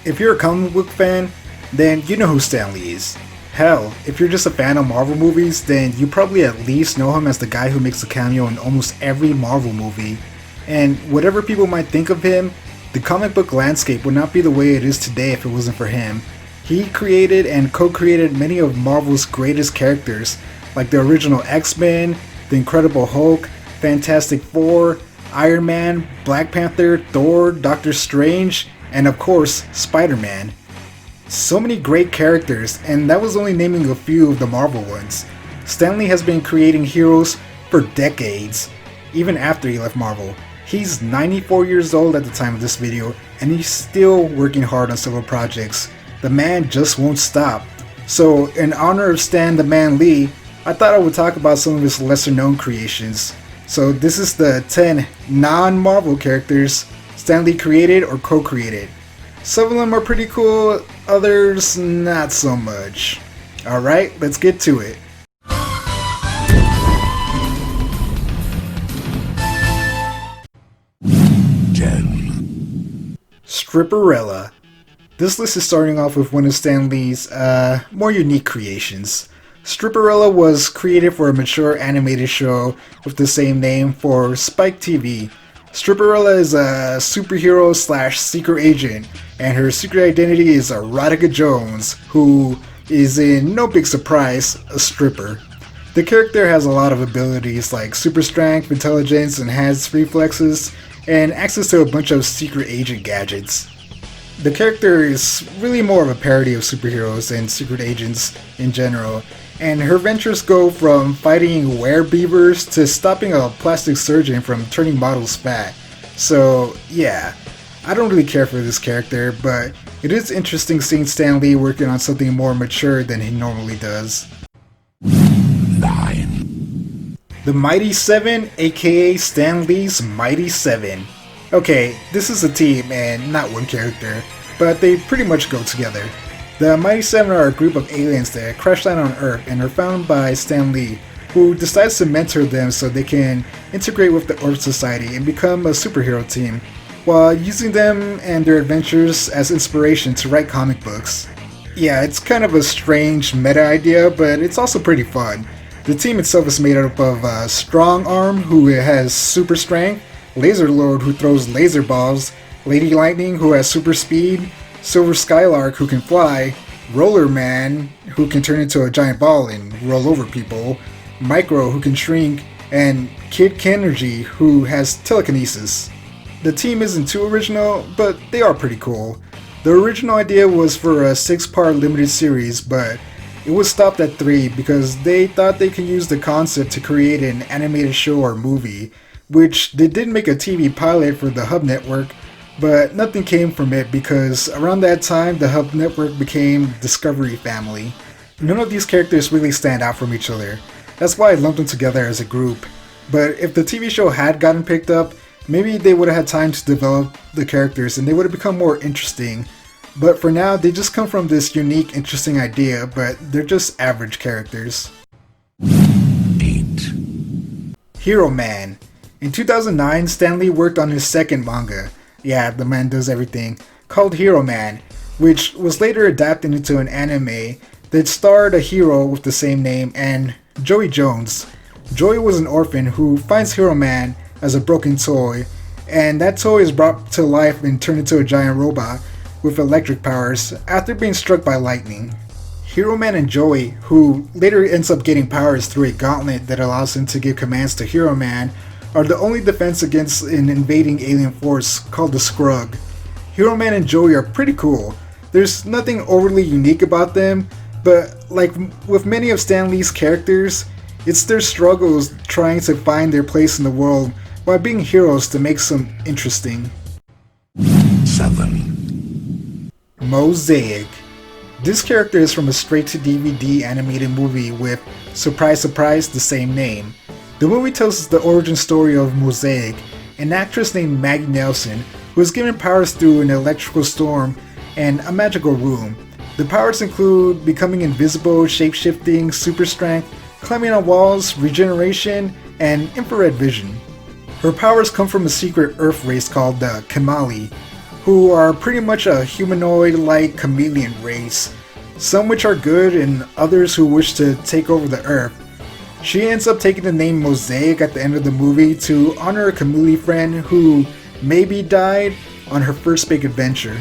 If you're a comic book fan, then you know who Stan Lee is. Hell, if you're just a fan of Marvel movies, then you probably at least know him as the guy who makes a cameo in almost every Marvel movie. And whatever people might think of him, the comic book landscape would not be the way it is today if it wasn't for him. He created and co-created many of Marvel's greatest characters, like the original X-Men, the Incredible Hulk, Fantastic Four, Iron Man, Black Panther, Thor, Doctor Strange, and of course, Spider-Man. So many great characters, and that was only naming a few of the Marvel ones. Stan Lee has been creating heroes for decades, even after he left Marvel. He's 94 years old at the time of this video, and he's still working hard on several projects. The man just won't stop. So, in honor of Stan the Man Lee, I thought I would talk about some of his lesser known creations. So this is the 10 non-Marvel characters Stan Lee created or co-created. Some of them are pretty cool, others not so much. Alright, let's get to it. Stripperella. This list is starting off with one of Stan Lee's more unique creations. Stripperella was created for a mature animated show with the same name for Spike TV. Stripperella is a superhero slash secret agent, and her secret identity is Erotica Jones, who is, in no big surprise, a stripper. The character has a lot of abilities like super strength, intelligence, enhanced reflexes, and access to a bunch of secret agent gadgets. The character is really more of a parody of superheroes and secret agents in general, and her ventures go from fighting werebeavers to stopping a plastic surgeon from turning models fat. So yeah, I don't really care for this character, but it is interesting seeing Stan Lee working on something more mature than he normally does. 9. The Mighty Seven, aka Stan Lee's Mighty Seven. Okay, this is a team and not one character, but they pretty much go together. The Mighty Seven are a group of aliens that crash land on Earth and are found by Stan Lee, who decides to mentor them so they can integrate with the Earth Society and become a superhero team, while using them and their adventures as inspiration to write comic books. Yeah, it's kind of a strange meta idea, but it's also pretty fun. The team itself is made up of Strong Arm, who has super strength, Laser Lord, who throws laser balls, Lady Lightning, who has super speed, Silver Skylark, who can fly, Roller Man, who can turn into a giant ball and roll over people, Micro, who can shrink, and Kid Kenergy, who has telekinesis. The team isn't too original, but they are pretty cool. The original idea was for a 6-part limited series, but it was stopped at 3 because they thought they could use the concept to create an animated show or movie, which they did make a TV pilot for the Hub Network, but nothing came from it because around that time the Hub Network became Discovery Family. None of these characters really stand out from each other. That's why I lumped them together as a group. But if the TV show had gotten picked up, maybe they would have had time to develop the characters and they would have become more interesting. But for now, they just come from this unique, interesting idea, but they're just average characters. 8. Hero Man. In 2009, Stan Lee worked on his second manga. Yeah, the man does everything. Called Hero Man, which was later adapted into an anime that starred a hero with the same name and Joey Jones. Joey was an orphan who finds Hero Man as a broken toy, and that toy is brought to life and turned into a giant robot with electric powers after being struck by lightning. Hero Man and Joey, who later ends up getting powers through a gauntlet that allows him to give commands to Hero Man, are the only defense against an invading alien force called the Skrug. Hero Man and Joey are pretty cool. There's nothing overly unique about them, but like with many of Stan Lee's characters, it's their struggles trying to find their place in the world while being heroes to make some interesting. 7. Mosaic. This character is from a straight-to-DVD animated movie with, surprise surprise, the same name. The movie tells the origin story of Mosaic, an actress named Maggie Nelson who is given powers through an electrical storm and a magical room. The powers include becoming invisible, shape-shifting, super strength, climbing on walls, regeneration, and infrared vision. Her powers come from a secret Earth race called the Kamali, who are pretty much a humanoid-like chameleon race, some which are good and others who wish to take over the Earth. She ends up taking the name Mosaic at the end of the movie to honor a chameleon friend who maybe died on her first big adventure.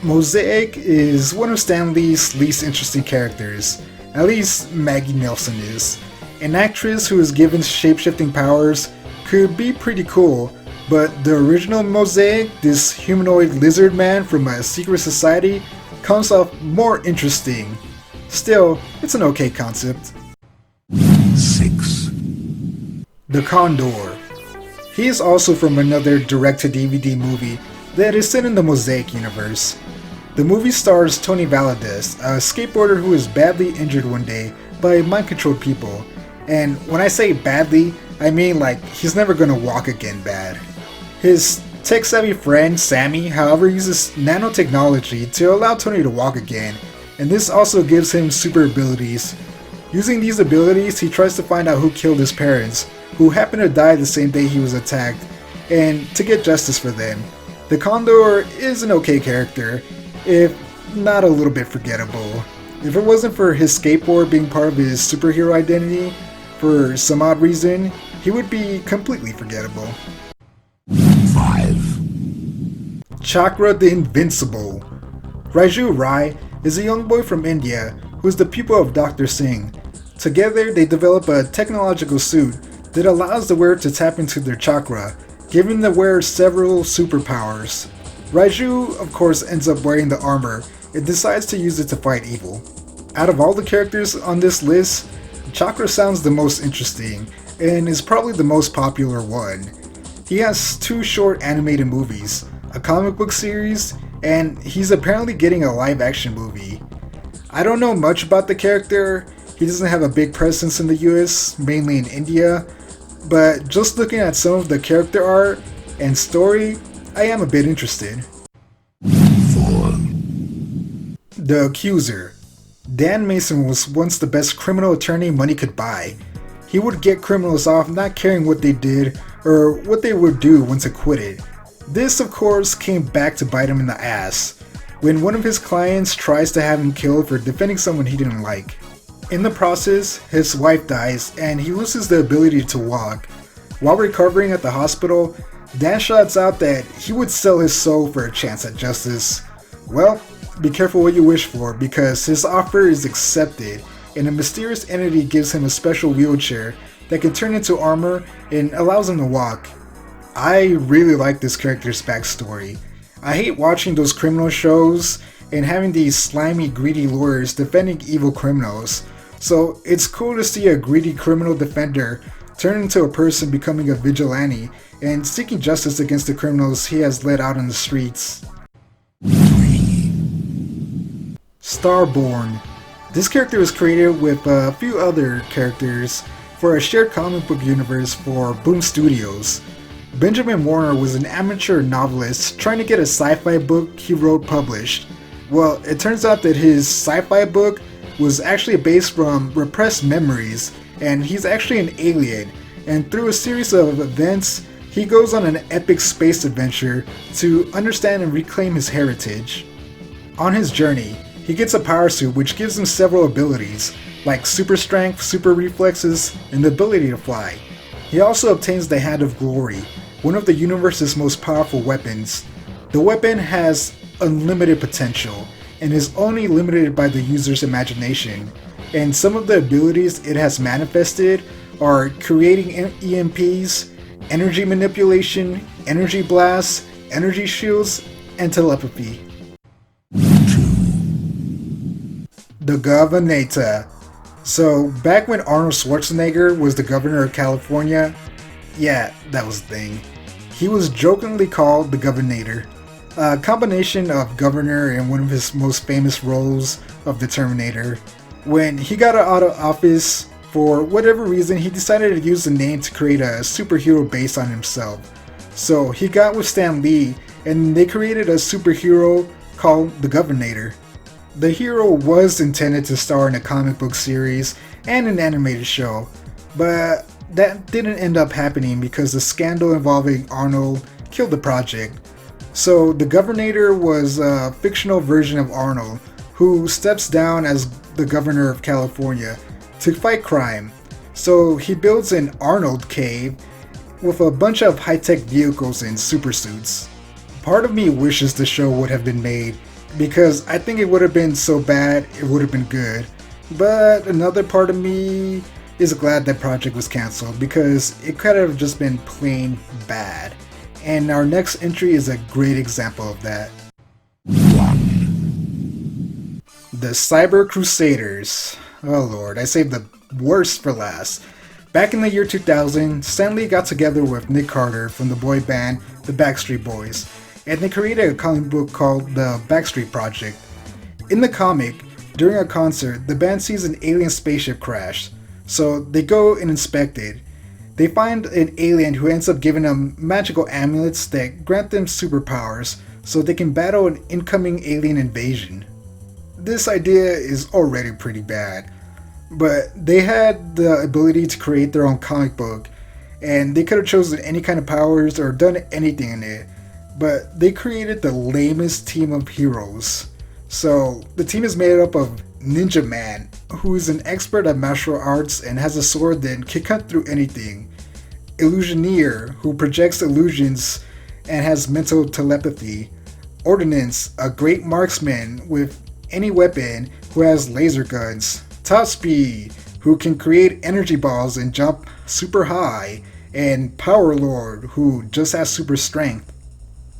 Mosaic is one of Stan Lee's least interesting characters, at least Maggie Nelson is. An actress who is given shape-shifting powers could be pretty cool, but the original Mosaic, this humanoid lizard man from a secret society, comes off more interesting. Still, it's an okay concept. 6. The Condor. He is also from another direct-to-DVD movie that is set in the Mosaic universe. The movie stars Tony Valadez, a skateboarder who is badly injured one day by mind-controlled people. And when I say badly, I mean like he's never gonna walk again bad. His tech-savvy friend Sammy, however, uses nanotechnology to allow Tony to walk again, and this also gives him super abilities. Using these abilities, he tries to find out who killed his parents, who happened to die the same day he was attacked, and to get justice for them. The Condor is an okay character, if not a little bit forgettable. If it wasn't for his skateboard being part of his superhero identity, for some odd reason, he would be completely forgettable. 5. Chakra the Invincible. Raiju Rai is a young boy from India who is the pupil of Dr. Singh. Together, they develop a technological suit that allows the wearer to tap into their chakra, giving the wearer several superpowers. Raiju, of course, ends up wearing the armor and decides to use it to fight evil. Out of all the characters on this list, Chakra sounds the most interesting, and is probably the most popular one. He has 2 short animated movies, a comic book series, and he's apparently getting a live-action movie. I don't know much about the character. He doesn't have a big presence in the US, mainly in India, but just looking at some of the character art and story, I am a bit interested. 4. The Accuser. Dan Mason was once the best criminal attorney money could buy. He would get criminals off not caring what they did or what they would do once acquitted. This, of course, came back to bite him in the ass when one of his clients tries to have him killed for defending someone he didn't like. In the process, his wife dies and he loses the ability to walk. While recovering at the hospital, Dan shouts out that he would sell his soul for a chance at justice. Well, be careful what you wish for, because his offer is accepted and a mysterious entity gives him a special wheelchair that can turn into armor and allows him to walk. I really like this character's backstory. I hate watching those criminal shows and having these slimy, greedy lawyers defending evil criminals, so it's cool to see a greedy criminal defender turn into a person becoming a vigilante and seeking justice against the criminals he has let out on the streets. 3. Starborn. This character was created with a few other characters for a shared comic book universe for Boom Studios. Benjamin Warner was an amateur novelist trying to get a sci-fi book he wrote published. Well, it turns out that his sci-fi book was actually based from repressed memories, and he's actually an alien, and through a series of events, he goes on an epic space adventure to understand and reclaim his heritage. On his journey, he gets a power suit which gives him several abilities, like super strength, super reflexes, and the ability to fly. He also obtains the Hand of Glory, one of the universe's most powerful weapons. The weapon has unlimited potential, and is only limited by the user's imagination, and some of the abilities it has manifested are creating EMPs, energy manipulation, energy blasts, energy shields, and telepathy. 2. The Governator. So, back when Arnold Schwarzenegger was the governor of California, yeah, that was the thing, he was jokingly called the Governator, a combination of governor and one of his most famous roles of the Terminator. When he got out of office, for whatever reason, he decided to use the name to create a superhero based on himself. So he got with Stan Lee, and they created a superhero called the Governator. The hero was intended to star in a comic book series and an animated show, but that didn't end up happening because the scandal involving Arnold killed the project. So the Governator was a fictional version of Arnold who steps down as the governor of California to fight crime. So he builds an Arnold cave with a bunch of high-tech vehicles and supersuits. Part of me wishes the show would have been made because I think it would have been so bad it would have been good. But another part of me is glad that project was cancelled because it could have just been plain bad. And our next entry is a great example of that. 1. The Cyber Crusaders. Oh lord, I saved the worst for last. Back in the year 2000, Stan Lee got together with Nick Carter from the boy band The Backstreet Boys, and they created a comic book called The Backstreet Project. In the comic, during a concert, the band sees an alien spaceship crash, so they go and inspect it. They find an alien who ends up giving them magical amulets that grant them superpowers so they can battle an incoming alien invasion. This idea is already pretty bad, but they had the ability to create their own comic book, and they could have chosen any kind of powers or done anything in it, but they created the lamest team of heroes. So the team is made up of Ninja Man, who is an expert at martial arts and has a sword that can cut through anything. Illusioneer, who projects illusions and has mental telepathy. Ordnance, a great marksman with any weapon who has laser guns. Top Speed, who can create energy balls and jump super high. And Power Lord, who just has super strength.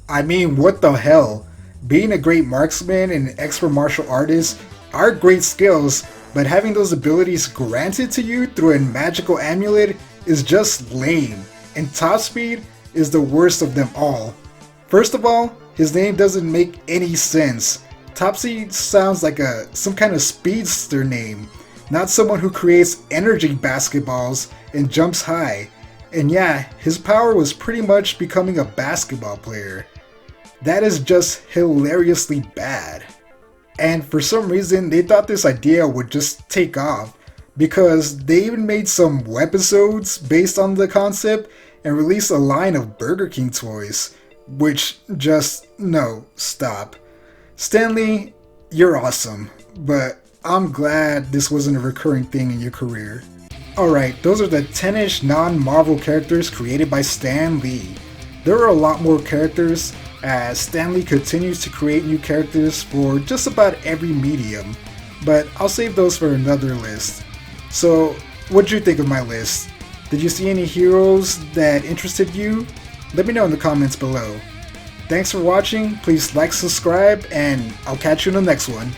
I mean, what the hell? Being a great marksman and an expert martial artist are great skills, but having those abilities granted to you through a magical amulet is just lame, and Top Speed is the worst of them all. First of all, his name doesn't make any sense. Topsy sounds like some kind of speedster name, not someone who creates energy basketballs and jumps high. And yeah, his power was pretty much becoming a basketball player. That is just hilariously bad. And for some reason, they thought this idea would just take off, because they even made some webisodes based on the concept and released a line of Burger King toys, which just, no, stop. Stan Lee, you're awesome, but I'm glad this wasn't a recurring thing in your career. Alright, those are the 10-ish non-Marvel characters created by Stan Lee. There are a lot more characters, as Stan Lee continues to create new characters for just about every medium, but I'll save those for another list. So, what'd you think of my list? Did you see any heroes that interested you? Let me know in the comments below. Thanks for watching, please like, subscribe, and I'll catch you in the next one.